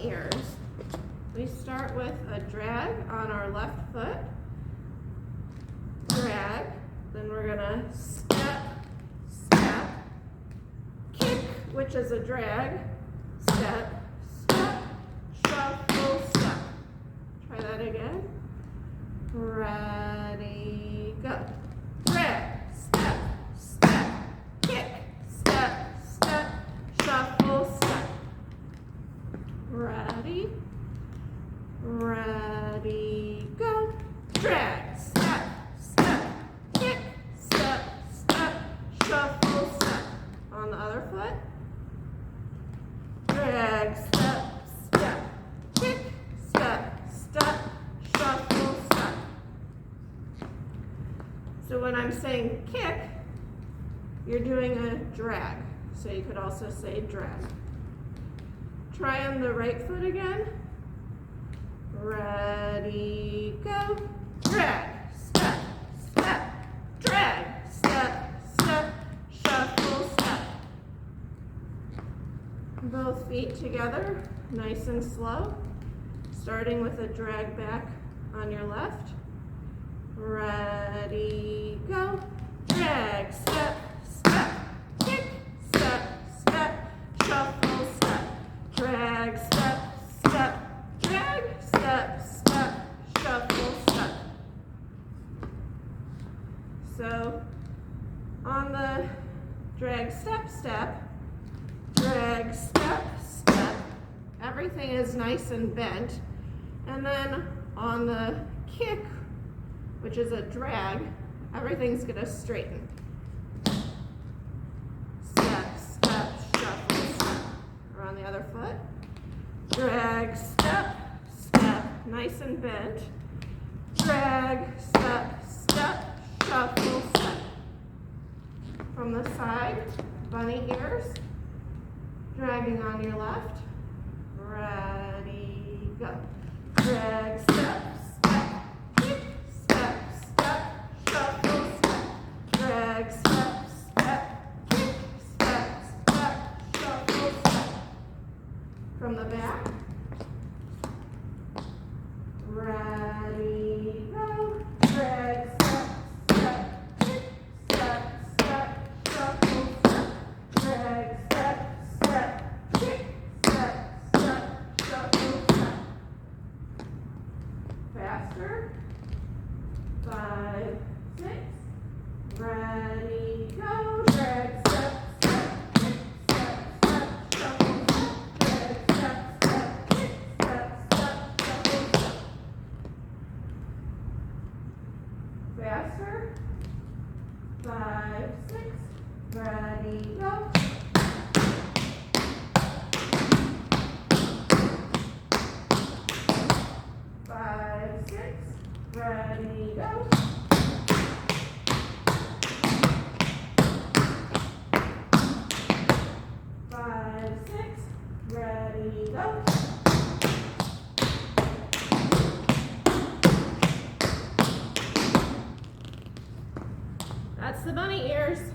bunny ears. We start with a drag on our left foot, drag, then we're gonna step, step, kick, which is a drag, step, step, shuffle, step. Try that again. Ready, go. Drag, step, step, kick, step, step, shuffle, step. Ready, ready, go. Drag, step, step, kick, step, step, shuffle, step. On the other foot. Drag, step, step, kick, step, step, shuffle, step. So when I'm saying kick, you're doing a drag. So you could also say drag. Try on the right foot again. Ready, go. Drag, step, step, drag, step, step, shuffle, step. Both feet together, nice and slow. Starting with a drag back on your left. Ready, go. Drag, step, step, kick, step, step, shuffle, step. Drag, step, step, drag, step, step, shuffle, step. So on the drag, step, step, drag, step, step, everything is nice and bent. And then on the kick, which is a drag, everything's gonna straighten. Step, step, shuffle, step. Or on the other foot. Drag, step, step, nice and bent. Drag, step, step, shuffle, step. From the side, bunny ears. Dragging on your left. Ready, go. Drag, step, step, kick, step, step, shuffle, step. Drag, step, step, kick, step, step, shuffle, step. From the back. Ready, go. Drag, step, step, kick, step, step, shuffle, step. Drag, step, step, kick, step, step, shuffle, step. Faster. 5, 6. Ready, go. Drag, step, step, kick, step, step, shuffle, step. Drag, step, step, kick, step, step, shuffle, step. Faster. 5, 6. Ready, go. 5, 6. Ready, go.